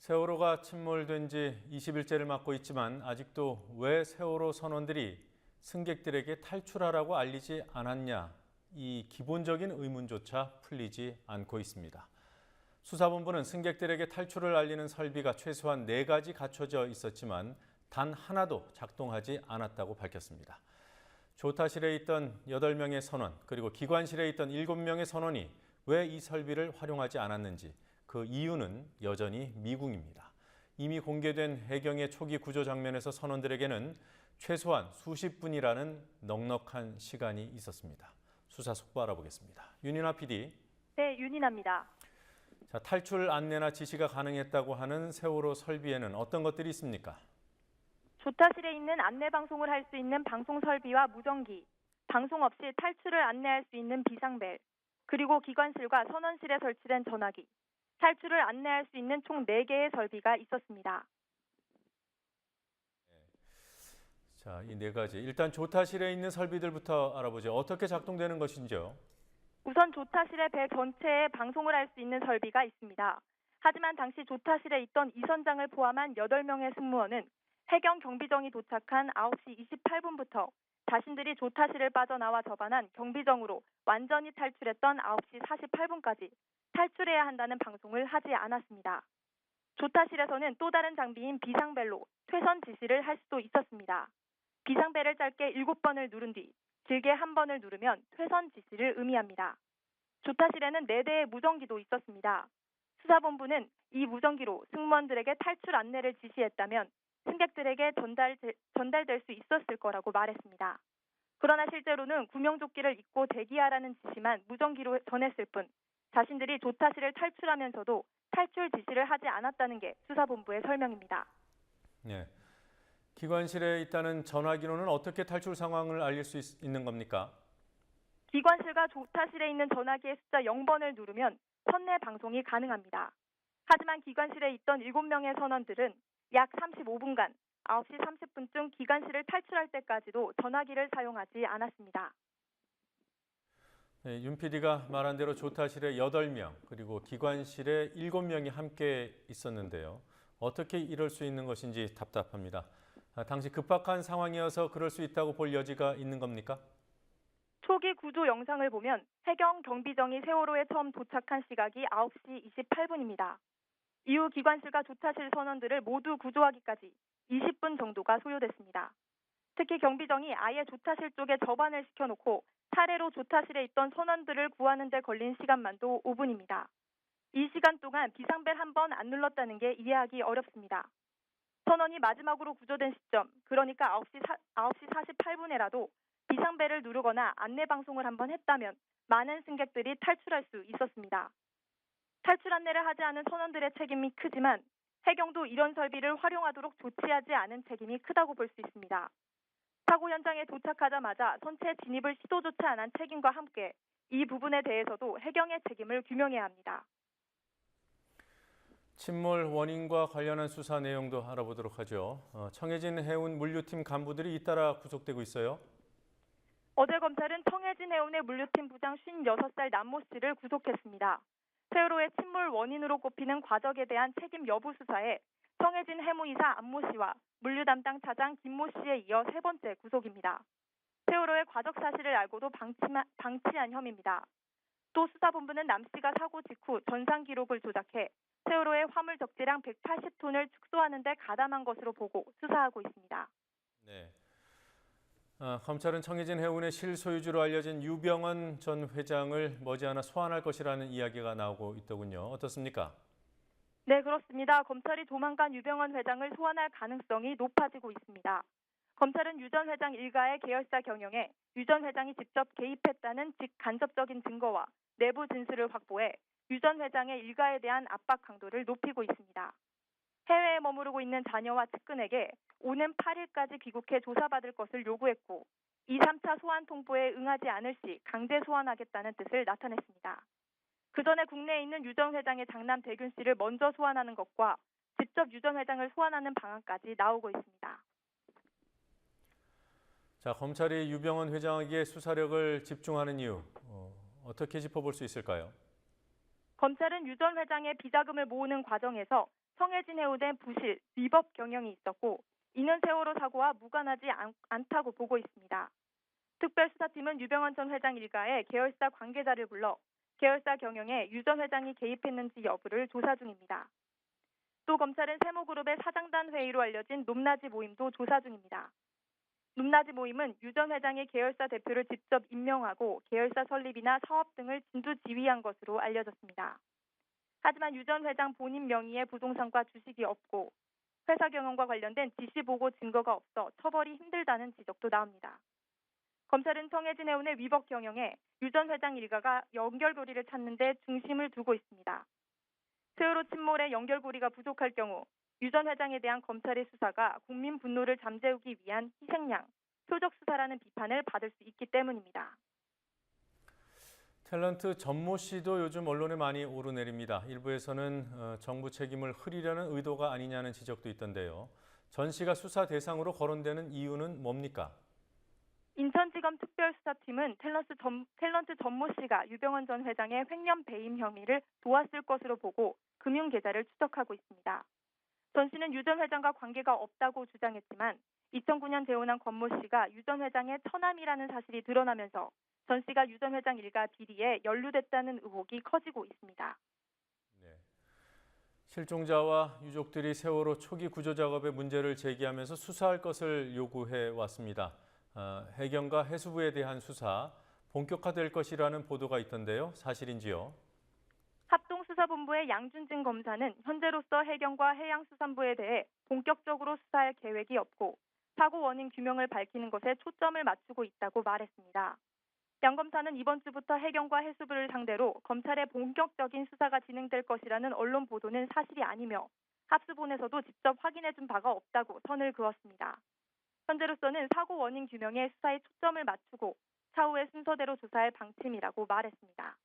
세월호가 침몰된 지 20일째를 맞고 있지만 아직도 왜 세월호 선원들이 승객들에게 탈출하라고 알리지 않았냐, 이 기본적인 의문조차 풀리지 않고 있습니다. 수사본부는 승객들에게 탈출을 알리는 설비가 최소한 4가지 갖춰져 있었지만 단 하나도 작동하지 않았다고 밝혔습니다. 조타실에 있던 8명의 선원, 그리고 기관실에 있던 7명의 선원이 왜 이 설비를 활용하지 않았는지, 그 이유는 여전히 미궁입니다. 이미 공개된 해경의 초기 구조 장면에서 선원들에게는 최소한 수십 분이라는 넉넉한 시간이 있었습니다. 수사 속보 알아보겠습니다. 윤인아 PD. 네, 윤인아입니다. 자, 탈출 안내나 지시가 가능했다고 하는 세월호 설비에는 어떤 것들이 있습니까? 조타실에 있는 안내 방송을 할 수 있는 방송 설비와 무전기, 방송 없이 탈출을 안내할 수 있는 비상벨, 그리고 기관실과 선원실에 설치된 전화기, 탈출을 안내할 수 있는 총 4개의 설비가 있었습니다. 자, 이 4가지. 일단 조타실에 있는 설비들부터 알아보죠. 어떻게 작동되는 것인지요? 우선 조타실의 배 전체에 방송을 할 수 있는 설비가 있습니다. 하지만 당시 조타실에 있던 이선장을 포함한 8명의 승무원은 해경 경비정이 도착한 9시 28분부터 자신들이 조타실을 빠져나와 접안한 경비정으로 완전히 탈출했던 9시 48분까지 탈출해야 한다는 방송을 하지 않았습니다. 조타실에서는 또 다른 장비인 비상벨로 퇴선 지시를 할 수도 있었습니다. 비상벨을 짧게 7번을 누른 뒤 길게 1번을 누르면 퇴선 지시를 의미합니다. 조타실에는 4대의 무전기도 있었습니다. 수사본부는 이 무전기로 승무원들에게 탈출 안내를 지시했다면 승객들에게 전달될 수 있었을 거라고 말했습니다. 그러나 실제로는 구명조끼를 입고 대기하라는 지시만 무전기로 전했을 뿐 자신들이 조타실을 탈출하면서도 탈출 지시를 하지 않았다는 게 수사본부의 설명입니다. 네. 기관실에 있다는 전화기로는 어떻게 탈출 상황을 알릴 수 있는 겁니까? 기관실과 조타실에 있는 전화기의 숫자 0번을 누르면 선내 방송이 가능합니다. 하지만 기관실에 있던 7명의 선원들은 약 35분간 9시 30분쯤 기관실을 탈출할 때까지도 전화기를 사용하지 않았습니다. 네, 윤 PD가 말한 대로 조타실에 8명, 그리고 기관실에 7명이 함께 있었는데요. 어떻게 이럴 수 있는 것인지 답답합니다. 당시 급박한 상황이어서 그럴 수 있다고 볼 여지가 있는 겁니까? 초기 구조 영상을 보면 해경 경비정이 세월호에 처음 도착한 시각이 9시 28분입니다. 이후 기관실과 조타실 선원들을 모두 구조하기까지 20분 정도가 소요됐습니다. 특히 경비정이 아예 조타실 쪽에 접안을 시켜놓고 차례로 조타실에 있던 선원들을 구하는 데 걸린 시간만도 5분입니다. 이 시간 동안 비상벨 1번 안 눌렀다는 게 이해하기 어렵습니다. 선원이 마지막으로 구조된 시점, 그러니까 9시 48분에라도 비상벨을 누르거나 안내 방송을 한번 했다면 많은 승객들이 탈출할 수 있었습니다. 탈출 안내를 하지 않은 선원들의 책임이 크지만 해경도 이런 설비를 활용하도록 조치하지 않은 책임이 크다고 볼 수 있습니다. 사고 현장에 도착하자마자 선체 진입을 시도조차 안 한 책임과 함께 이 부분에 대해서도 해경의 책임을 규명해야 합니다. 침몰 원인과 관련한 수사 내용도 알아보도록 하죠. 청해진 해운 물류팀 간부들이 잇따라 구속되고 있어요. 어제 검찰은 청해진 해운의 물류팀 부장 56살 남모 씨를 구속했습니다. 세월호의 침몰 원인으로 꼽히는 과적에 대한 책임 여부 수사에 청해진 해무이사 안모 씨와 물류 담당 차장 김모 씨에 이어 3번째 구속입니다. 세월호의 과적 사실을 알고도 방치한 혐의입니다. 또 수사본부는 남 씨가 사고 직후 전상 기록을 조작해 세월호의 화물 적재량 180톤을 축소하는 데 가담한 것으로 보고 수사하고 있습니다. 네. 검찰은 청해진 해운의 실소유주로 알려진 유병언 전 회장을 머지않아 소환할 것이라는 이야기가 나오고 있더군요. 어떻습니까? 네, 그렇습니다. 검찰이 조만간 유병언 회장을 소환할 가능성이 높아지고 있습니다. 검찰은 유 전 회장 일가의 계열사 경영에 유 전 회장이 직접 개입했다는 직간접적인 증거와 내부 진술을 확보해 유 전 회장의 일가에 대한 압박 강도를 높이고 있습니다. 해외에 머무르고 있는 자녀와 측근에게 오는 8일까지 귀국해 조사받을 것을 요구했고 2, 3차 소환 통보에 응하지 않을 시 강제 소환하겠다는 뜻을 나타냈습니다. 그 전에 국내에 있는 유 전 회장의 장남 대균 씨를 먼저 소환하는 것과 직접 유 전 회장을 소환하는 방안까지 나오고 있습니다. 자, 검찰이 유병언 회장에게 수사력을 집중하는 이유, 어떻게 짚어볼 수 있을까요? 검찰은 유 전 회장의 비자금을 모으는 과정에서 청해진 해운대 부실, 위법 경영이 있었고 이는 세월호 사고와 무관하지 않다고 보고 있습니다. 특별수사팀은 유병헌 전 회장 일가의 계열사 관계자를 불러 계열사 경영에 유 전 회장이 개입했는지 여부를 조사 중입니다. 또 검찰은 세모그룹의 사장단 회의로 알려진 높낮이 모임도 조사 중입니다. 높낮이 모임은 유 전 회장의 계열사 대표를 직접 임명하고 계열사 설립이나 사업 등을 진두지휘한 것으로 알려졌습니다. 하지만 유 전 회장 본인 명의의 부동산과 주식이 없고 회사 경영과 관련된 지시보고 증거가 없어 처벌이 힘들다는 지적도 나옵니다. 검찰은 청해진 해운의 위법 경영에 유 전 회장 일가가 연결고리를 찾는 데 중심을 두고 있습니다. 세월호 침몰의 연결고리가 부족할 경우 유 전 회장에 대한 검찰의 수사가 국민 분노를 잠재우기 위한 희생양, 표적 수사라는 비판을 받을 수 있기 때문입니다. 탤런트 전모 씨도 요즘 언론에 많이 오르내립니다. 일부에서는 정부 책임을 흐리려는 의도가 아니냐는 지적도 있던데요. 전 씨가 수사 대상으로 거론되는 이유는 뭡니까? 인천지검 특별수사팀은 탤런트 전모 씨가 유병헌 전 회장의 횡령 배임 혐의를 도왔을 것으로 보고 금융계좌를 추적하고 있습니다. 전 씨는 유 전 회장과 관계가 없다고 주장했지만 2009년 재혼한 권모 씨가 유 전 회장의 처남이라는 사실이 드러나면서 전 씨가 유 전 회장 일가 비리에 연루됐다는 의혹이 커지고 있습니다. 네. 실종자와 유족들이 세월호 초기 구조 작업의 문제를 제기하면서 수사할 것을 요구해 왔습니다. 해경과 해수부에 대한 수사 본격화될 것이라는 보도가 있던데요. 사실인지요? 합동수사본부의 양준진 검사는 현재로서 해경과 해양수산부에 대해 본격적으로 수사할 계획이 없고 사고 원인 규명을 밝히는 것에 초점을 맞추고 있다고 말했습니다. 양 검사는 이번 주부터 해경과 해수부를 상대로 검찰의 본격적인 수사가 진행될 것이라는 언론 보도는 사실이 아니며 합수본에서도 직접 확인해준 바가 없다고 선을 그었습니다. 현재로서는 사고 원인 규명에 수사에 초점을 맞추고 차후의 순서대로 조사할 방침이라고 말했습니다.